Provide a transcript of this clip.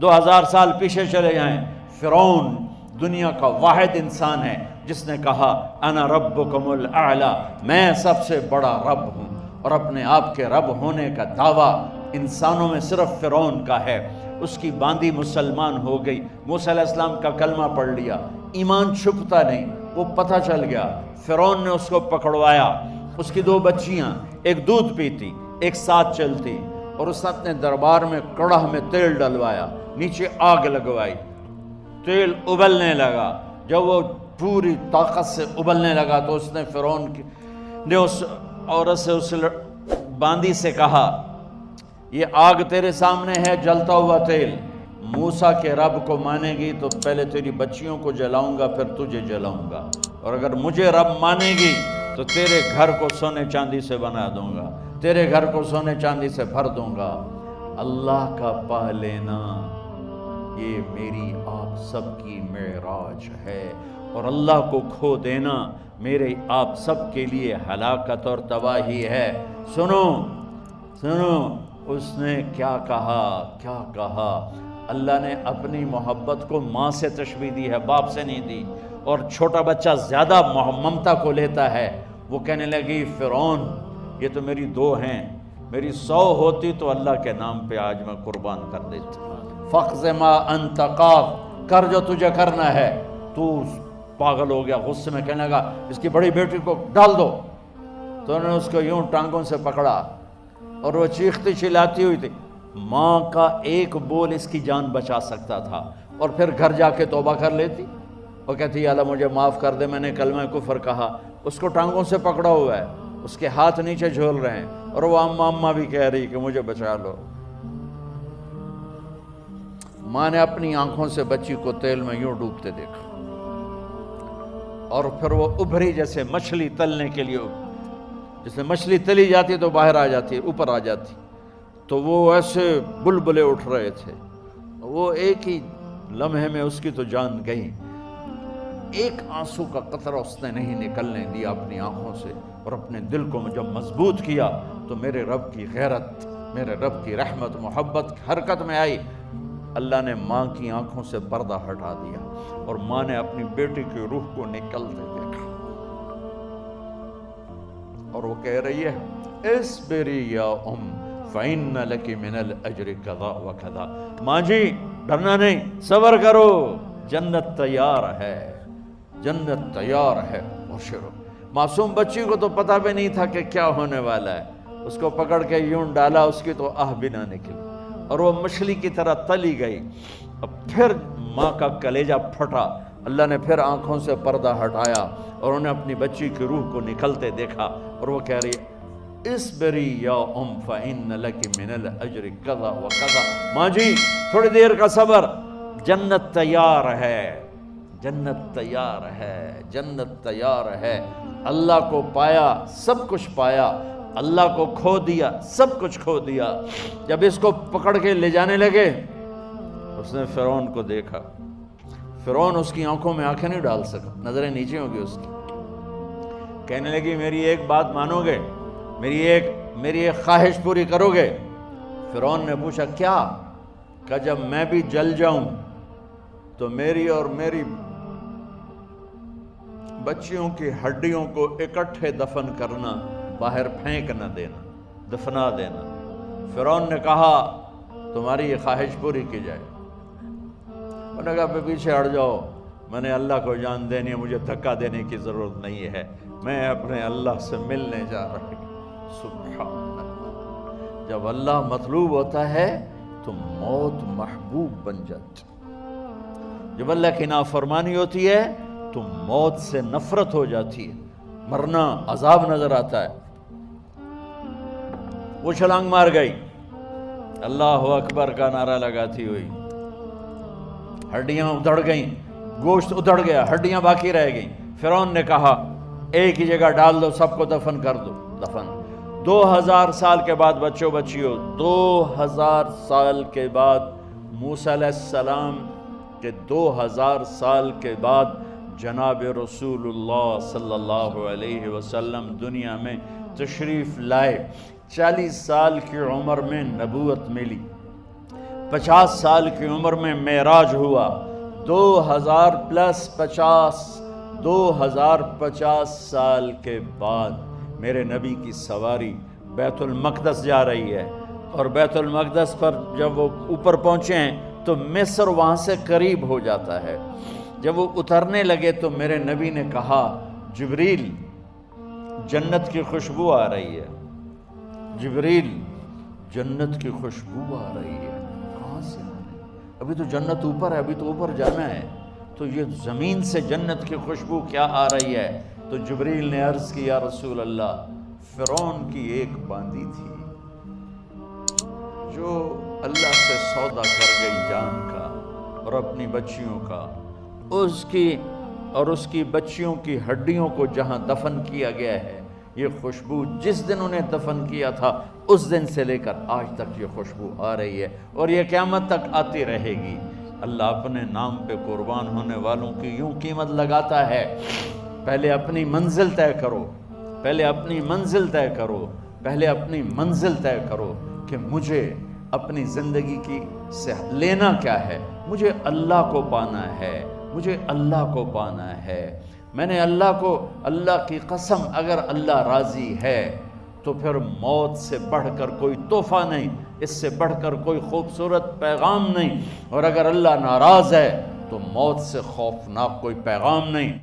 2000 سال پیچھے چلے جائیں، فرعون دنیا کا واحد انسان ہے جس نے کہا انا ربکم الاعلی، میں سب سے بڑا رب ہوں، اور اپنے آپ کے رب ہونے کا دعویٰ انسانوں میں صرف فرعون کا ہے۔ اس کی باندی مسلمان ہو گئی، موسیٰ علیہ السلام کا کلمہ پڑھ لیا، ایمان چھپتا نہیں، وہ پتہ چل گیا۔ فرعون نے اس کو پکڑوایا، اس کی 2 بچیاں، ایک دودھ پیتی ایک ساتھ چلتی، اور اس نے اپنے دربار میں کڑاہ میں تیل ڈلوایا، نیچے آگ لگوائی، تیل ابلنے لگا۔ جب وہ پوری طاقت سے ابلنے لگا تو اس نے فرعون نے اس عورت سے، اس باندی سے کہا یہ آگ تیرے سامنے ہے، جلتا ہوا تیل، موسیٰ کے رب کو مانے گی تو پہلے تیری بچیوں کو جلاؤں گا پھر تجھے جلاؤں گا، اور اگر مجھے رب مانے گی تو تیرے گھر کو سونے چاندی سے بنا دوں گا، تیرے گھر کو سونے چاندی سے بھر دوں گا۔ اللہ کا پا لینا یہ میری آپ سب کی معراج ہے، اور اللہ کو کھو دینا میرے آپ سب کے لیے ہلاکت اور تباہی ہے۔ سنو سنو، اس نے کیا کہا؟ اللہ نے اپنی محبت کو ماں سے تشبیہ دی ہے، باپ سے نہیں دی، اور چھوٹا بچہ زیادہ ممتا کو لیتا ہے۔ وہ کہنے لگی فرعون یہ تو میری 2 ہیں، میری 100 ہوتی تو اللہ کے نام پہ آج میں قربان کر دیتی۔ فَقْضِ مَا أَنْتَ قَاضٍ، کر جو تجھے کرنا ہے۔ تو پاگل ہو گیا، غصے میں کہنے لگا اس کی بڑی بیٹی کو ڈال دو۔ تو انہوں نے اس کو یوں ٹانگوں سے پکڑا اور وہ چیختی چلاتی ہوئی تھی۔ ماں کا ایک بول اس کی جان بچا سکتا تھا، اور پھر گھر جا کے توبہ کر لیتی، وہ کہتی اللہ مجھے معاف کر دے، میں نے کلمہ کفر کہا۔ اس کو ٹانگوں سے پکڑا ہوا ہے، اس کے ہاتھ نیچے جھول رہے ہیں، اور وہ اماں بھی کہہ رہی کہ مجھے بچا لو۔ ماں نے اپنی آنکھوں سے بچی کو تیل میں یوں ڈوبتے دیکھا، اور پھر وہ ابھری جیسے مچھلی تلنے کے لیے، جیسے مچھلی تلی جاتی تو باہر آ جاتی، اوپر آ جاتی، تو وہ ایسے بلبلے اٹھ رہے تھے۔ وہ ایک ہی لمحے میں اس کی تو جان گئی، ایک آنسو کا قطرہ اس نے نہیں نکلنے دیا اپنی آنکھوں سے، اور اپنے دل کو جب مضبوط کیا تو میرے رب کی غیرت، میرے رب کی رحمت محبت حرکت میں آئی۔ اللہ نے ماں کی آنکھوں سے پردہ ہٹا دیا، اور ماں نے اپنی بیٹی کی روح کو نکلتے دیکھا، اور وہ کہہ رہی ہے اصبری یا فإن لک من الأجر کذا وکذا، ماں جی ڈرنا نہیں، صبر کرو، جنت تیار ہے، جنت تیار ہے، بشرو۔ معصوم بچی کو تو پتہ بھی نہیں تھا کہ کیا ہونے والا ہے، اس کو پکڑ کے یوں ڈالا، اس کی تو آہ بھی نہ نکلی، اور وہ مچھلی کی طرح تلی گئی۔ اب پھر ماں کا کلیجہ پھٹا، اللہ نے پھر آنکھوں سے پردہ ہٹایا، اور انہیں اپنی بچی کی روح کو نکلتے دیکھا، اور وہ کہہ رہی اصبری یا فإن لک من الأجر کذا وکذا، ماں جی تھوڑی دیر کا صبر، جنت تیار ہے، جنت تیار ہے، جنت تیار ہے۔ اللہ کو پایا سب کچھ پایا، اللہ کو کھو دیا سب کچھ کھو دیا۔ جب اس کو پکڑ کے لے جانے لگے، اس نے فرعون کو دیکھا، فرعون اس کی آنکھوں میں آنکھیں نہیں ڈال سکا، نظریں نیچے ہوں گی اس کی۔ کہنے لگی میری ایک بات مانو گے، میری ایک خواہش پوری کرو گے؟ فرعون نے پوچھا کیا؟ کہ جب میں بھی جل جاؤں تو میری اور میری بچیوں کی ہڈیوں کو اکٹھے دفن کرنا، باہر پھینک نہ دینا، دفنا دینا۔ فرعون نے کہا تمہاری یہ خواہش پوری کی جائے۔ انہوں نے کہا پیچھے ہٹ جاؤ، میں نے اللہ کو جان دینی ہے، مجھے دھکا دینے کی ضرورت نہیں ہے، میں اپنے اللہ سے ملنے جا رہا ہوں۔ سبحان اللہ، جب اللہ مطلوب ہوتا ہے تو موت محبوب بن جاتی، جب اللہ کی نافرمانی ہوتی ہے تو موت سے نفرت ہو جاتی ہے، مرنا عذاب نظر آتا ہے۔ وہ چھلانگ مار گئی، اللہ اکبر کا نعرہ لگاتی ہوئی، ہڈیاں ادھڑ گئیں، گوشت ادھڑ گیا، ہڈیاں باقی رہ گئیں۔ فرعون نے کہا ایک ہی جگہ ڈال دو، سب کو دفن کر دو، دفن۔ 2000 سال کے بعد بچوں بچیوں، 2000 سال کے بعد موسیٰ علیہ السلام کے 2000 سال کے بعد جناب رسول اللہ صلی اللہ علیہ وسلم دنیا میں تشریف لائے۔ 40 سال کی عمر میں نبوت ملی، 50 سال کی عمر میں معراج ہوا، 2050 سال کے بعد میرے نبی کی سواری بیت المقدس جا رہی ہے، اور بیت المقدس پر جب وہ اوپر پہنچے ہیں تو مصر وہاں سے قریب ہو جاتا ہے۔ جب وہ اترنے لگے تو میرے نبی نے کہا جبریل جنت کی خوشبو آ رہی ہے، جبریل جنت کی خوشبو آ رہی ہے، کہاں سے آ رہی ہے؟ ابھی تو جنت اوپر ہے، ابھی تو اوپر جانا ہے، تو یہ زمین سے جنت کی خوشبو کیا آ رہی ہے؟ تو جبریل نے عرض کی یا رسول اللہ فرعون کی ایک باندی تھی جو اللہ سے سودا کر گئی جان کا اور اپنی بچیوں کا، اس کی بچیوں کی ہڈیوں کو جہاں دفن کیا گیا ہے، یہ خوشبو جس دن انہیں دفن کیا تھا اس دن سے لے کر آج تک یہ خوشبو آ رہی ہے اور یہ قیامت تک آتی رہے گی۔ اللہ اپنے نام پہ قربان ہونے والوں کی یوں قیمت لگاتا ہے، پہلے اپنی منزل طے کرو، پہلے اپنی منزل طے کرو، پہلے اپنی منزل طے کرو کہ مجھے اپنی زندگی کی سے لینا کیا ہے، مجھے اللہ کو پانا ہے، مجھے اللہ کو پانا ہے۔ میں نے اللہ کی قسم اگر اللہ راضی ہے تو پھر موت سے بڑھ کر کوئی تحفہ نہیں، اس سے بڑھ کر کوئی خوبصورت پیغام نہیں، اور اگر اللہ ناراض ہے تو موت سے خوفناک کوئی پیغام نہیں۔